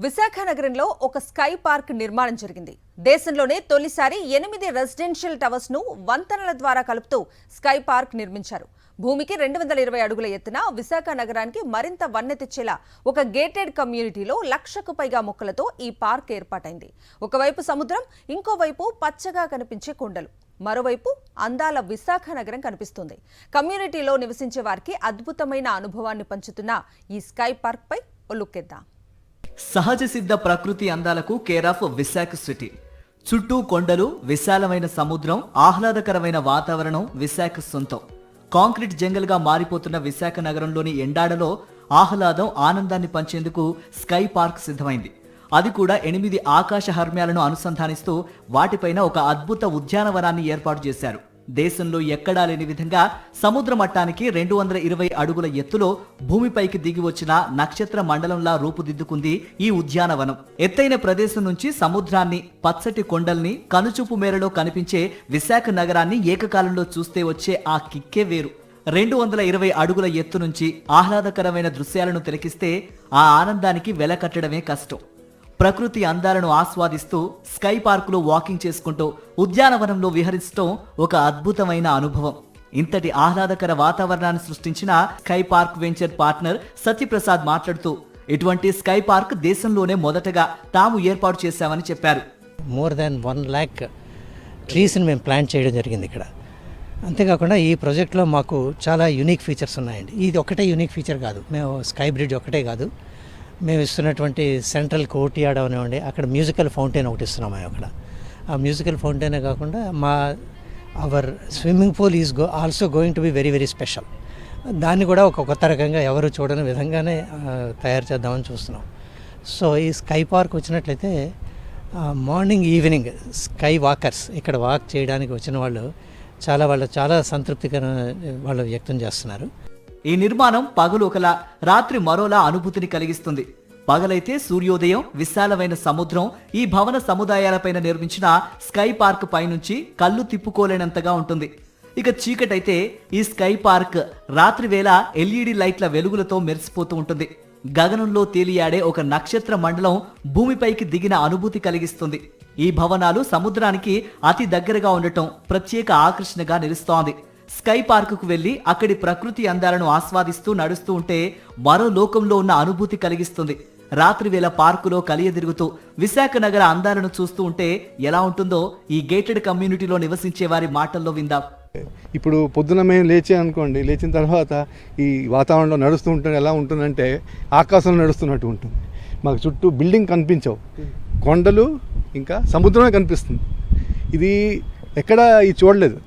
విశాఖ నగరంలో ఒక sky park నిర్మాణం జరిగింది. దేశంలోనే తొలిసారి 8 రెసిడెన్షియల్ టవర్స్ ను వంతెనల ద్వారా కలుపుతూ స్కై పార్క్ నిర్మించారు. భూమికి 220 అడుగుల ఎత్తున విశాఖ నగరానికి మరింత వన్నె తెచ్చేలా ఒక గేటెడ్ కమ్యూనిటీలో 1,00,000కు పైగా మొక్కలతో ఈ పార్క్ ఏర్పాటైంది. ఒకవైపు సముద్రం, ఇంకోవైపు పచ్చగా కనిపించే కొండలు, మరోవైపు అందాల విశాఖ నగరం కనిపిస్తుంది. కమ్యూనిటీలో నివసించే వారికి అద్భుతమైన అనుభవాన్ని పంచుతున్న ఈ స్కై పార్క్ పై ఓ లుక్ ఇద్దాం. సహజ సిద్ధ ప్రకృతి అందాలకు కేర్ ఆఫ్ విశాఖ సిటీ. చుట్టూ కొండలు, విశాలమైన సముద్రం, ఆహ్లాదకరమైన వాతావరణం విశాఖ సొంతం. కాంక్రీట్ జంగల్ గా మారిపోతున్న విశాఖ నగరంలోని ఎండాడలో ఆహ్లాదం, ఆనందాన్ని పంచేందుకు స్కై పార్క్ సిద్ధమైంది. అది కూడా 8 ఆకాశ హర్మ్యాలను అనుసంధానిస్తూ వాటిపైన ఒక అద్భుత ఉద్యానవనాన్ని ఏర్పాటు చేశారు. దేశంలో ఎక్కడా లేని విధంగా సముద్ర మట్టానికి 220 అడుగుల ఎత్తులో భూమిపైకి దిగి వచ్చిన నక్షత్ర మండలంలా రూపుదిద్దుకుంది ఈ ఉద్యానవనం. ఎత్తైన ప్రదేశం నుంచి సముద్రాన్ని, పచ్చటి కొండల్ని, కనుచూపు మేరలో కనిపించే విశాఖ నగరాన్ని ఏకకాలంలో చూస్తే వచ్చే ఆ కిక్కే వేరు. 220 అడుగుల ఎత్తు నుంచి ఆహ్లాదకరమైన దృశ్యాలను తిలకిస్తే ఆ ఆనందానికి వెల కట్టడమే కష్టం. ప్రకృతి అందాలను ఆస్వాదిస్తూ స్కై పార్కులో వాకింగ్ చేసుకుంటూ ఉద్యానవనంలో విహరిస్తూ ఒక అద్భుతమైన అనుభవం. ఇంతటి ఆహ్లాదకర వాతావరణాన్ని సృష్టించిన sky park venture partner Satyaprasad మాట్లాడుతూ ఇటువంటి స్కై పార్క్ దేశంలోనే మొదటగా తాము ఏర్పాటు చేశామని చెప్పారు. మోర్ దాన్ 1 lakh ట్రీస్ని మేము ప్లాంట్ చేయడం జరిగింది ఇక్కడ. అంతేకాకుండా ఈ ప్రాజెక్ట్లో మాకు చాలా యూనిక్ ఫీచర్స్ ఉన్నాయండి. ఇది ఒకటే యూనిక్ ఫీచర్ కాదు, మేము స్కై బ్రిడ్జ్ ఒకటే కాదు, మేము ఇస్తున్నటువంటి సెంట్రల్ కోర్ట్ యార్డ్ అవనివ్వండి, అక్కడ మ్యూజికల్ ఫౌంటైన్ ఒకటి ఇస్తున్నాం. అక్కడ ఆ మ్యూజికల్ ఫౌంటైనే కాకుండా our swimming pool is also going to be very very special. దాన్ని కూడా ఒక కొత్త రకంగా ఎవరు చూడని విధంగానే తయారు చేద్దామని చూస్తున్నాం. సో ఈ స్కై పార్క్ వచ్చినట్లయితే మార్నింగ్, ఈవినింగ్ స్కై వాకర్స్ ఇక్కడ వాక్ చేయడానికి వచ్చిన వాళ్ళు చాలా సంతృప్తికరంగా వాళ్ళు వ్యక్తం చేస్తున్నారు. ఈ నిర్మాణం పగలు ఒకలా, రాత్రి మరోలా అనుభూతిని కలిగిస్తుంది. పగలైతే సూర్యోదయం, విశాలమైన సముద్రం, ఈ భవన సముదాయాలపైన నిర్మించిన స్కై పార్క్ పైనుంచి కళ్ళు తిప్పుకోలేనంతగా ఉంటుంది. ఇక చీకటైతే ఈ స్కై పార్క్ రాత్రి వేళ LED లైట్ల వెలుగులతో మెరిసిపోతూ ఉంటుంది. గగనంలో తేలియాడే ఒక నక్షత్ర మండలం భూమిపైకి దిగిన అనుభూతి కలిగిస్తుంది. ఈ భవనాలు సముద్రానికి అతి దగ్గరగా ఉండటం ప్రత్యేక ఆకర్షణగా నిలుస్తోంది. స్కై పార్కుకు వెళ్లి అక్కడి ప్రకృతి అందాలను ఆస్వాదిస్తూ నడుస్తూ ఉంటే మరో లోకంలో ఉన్న అనుభూతి కలిగిస్తుంది. రాత్రి వేళ పార్కులో కలియదిరుగుతూ విశాఖ నగర అందాలను చూస్తూ ఉంటే ఎలా ఉంటుందో ఈ గేటెడ్ కమ్యూనిటీలో నివసించే వారి మాటల్లో విందాం. ఇప్పుడు పొద్దున మేము లేచిన తర్వాత ఈ వాతావరణంలో నడుస్తూ ఉంటే ఎలా ఉంటుందంటే ఆకాశంలో నడుస్తున్నట్టు ఉంటుంది. మాకు చుట్టూ బిల్డింగ్ కనిపించవు, కొండలు ఇంకా సముద్రమే కనిపిస్తుంది. ఇది ఎక్కడ ఇది చూడలేదు.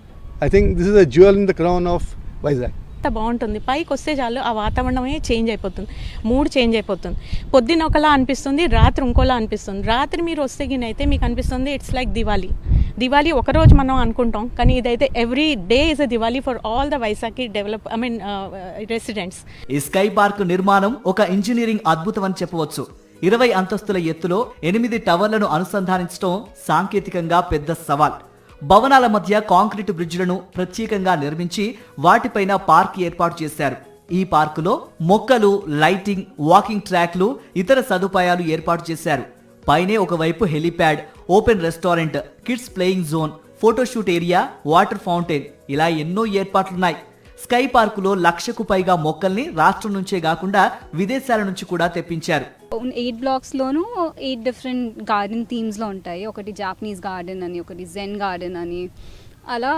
I think this is a jewel in the crown of Vizag. అంత బాగుంటుంది. పైకి వస్తే చాలు ఆ వాతావరణమే చేంజ్ అయిపోతుంది, మూడ్ చేంజ్ అయిపోతుంది. పొద్దున్న ఒకలా అనిపిస్తుంది, రాత్రి ఇంకోలా అనిపిస్తుంది. రాత్రి మీరు వస్తే అయితే మీకు అనిపిస్తుంది ఇట్స్ లైక్ దివాళీ ఒకరోజు మనం అనుకుంటాం, కానీ ఇదైతే every day is a Diwali for all the Vizag residents. ఈ స్కై పార్క్ నిర్మాణం ఒక ఇంజనీరింగ్ అద్భుతం అని చెప్పవచ్చు. 20 అంతస్తుల ఎత్తులో 8 టవర్లను అనుసంధానించడం సాంకేతికంగా పెద్ద సవాల్. భవనాల మధ్య కాంక్రీటు బ్రిడ్జ్లను ప్రత్యేకంగా నిర్మించి వాటిపైన పార్క్ ఏర్పాటు చేశారు. ఈ పార్కులో మొక్కలు, లైటింగ్, వాకింగ్ ట్రాక్లు, ఇతర సదుపాయాలు ఏర్పాటు చేశారు. పైనే ఒకవైపు helipad, open restaurant, kids playing zone, photoshoot area, water fountain, ఇలా ఎన్నో ఏర్పాట్లున్నాయి. స్కై పార్కులో 1,00,000కు పైగా మొక్కల్ని రాష్ట్రం నుంచే కాకుండా విదేశాల నుంచి కూడా తెప్పించారు. 8 బ్లాక్స్లోనూ 8 డిఫరెంట్ గార్డెన్ థీమ్స్లో ఉంటాయి. ఒకటి జాపనీస్ గార్డెన్ అని, ఒకటి జెన్ గార్డెన్ అని, అలా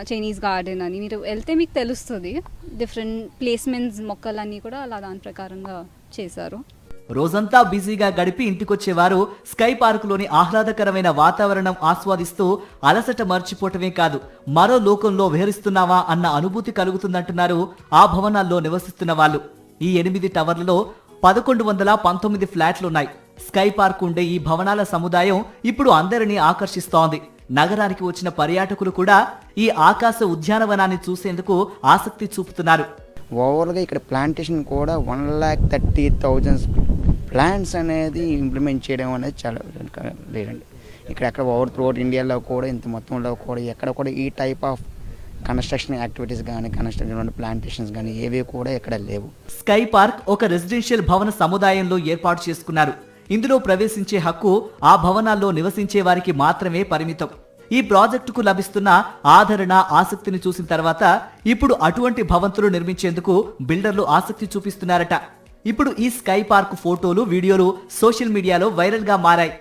చైనీస్ గార్డెన్ అని. మీరు వెళ్తే మీకు తెలుస్తుంది. డిఫరెంట్ ప్లేస్మెంట్స్ మొక్కలన్నీ కూడా అలా దాని ప్రకారంగా చేశారు. రోజంతా బిజీగా గడిపి ఇంటికొచ్చేవారు స్కై పార్కులోని ఆహ్లాదకరమైన వాతావరణం ఆస్వాదిస్తూ అలసట మర్చిపోవటమే కాదు, మరో లోకంలో విహరిస్తున్నావా అన్న అనుభూతి కలుగుతుందంటున్నారు ఆ భవనాల్లో నివసిస్తున్న వాళ్ళు. ఈ 8 టవర్లలో 1119 ఫ్లాట్లున్నాయి. స్కై పార్క్ ఉండే ఈ భవనాల సముదాయం ఇప్పుడు అందరినీ ఆకర్షిస్తోంది. నగరానికి వచ్చిన పర్యాటకులు కూడా ఈ ఆకాశ ఉద్యానవనాన్ని చూసేందుకు ఆసక్తి చూపుతున్నారు. ఓవరాల్గా ఇక్కడ ప్లాంటేషన్ కూడా 1,30,000 ప్లాంట్స్ అనేది ఇంప్లిమెంట్ చేయడం అనేది చాలా లేదండి. ఇక్కడ ఓవర్ త్రూఅవుట్ ఇండియాలో కూడా ఇంత మొత్తంలో కూడా ఎక్కడ కూడా ఈ టైప్ ఆఫ్ కన్స్ట్రక్షన్ యాక్టివిటీస్ కానీ కన్స్ట్రక్షన్ ప్లాంటేషన్స్ కానీ ఏవి కూడా ఇక్కడ లేవు. స్కై పార్క్ ఒక రెసిడెన్షియల్ భవన సముదాయంలో ఏర్పాటు చేసుకున్నారు. ఇందులో ప్రవేశించే హక్కు ఆ భవనాల్లో నివసించే వారికి మాత్రమే పరిమితం. ఈ ప్రాజెక్టుకు లభిస్తున్న ఆదరణ, ఆసక్తిని చూసిన తర్వాత ఇప్పుడు అటువంటి భవంతులు నిర్మించేందుకు బిల్డర్లు ఆసక్తి చూపిస్తున్నారట. ఇప్పుడు ఈ స్కై పార్క్ ఫోటోలు, వీడియోలు సోషల్ మీడియాలో వైరల్ గా మారాయి.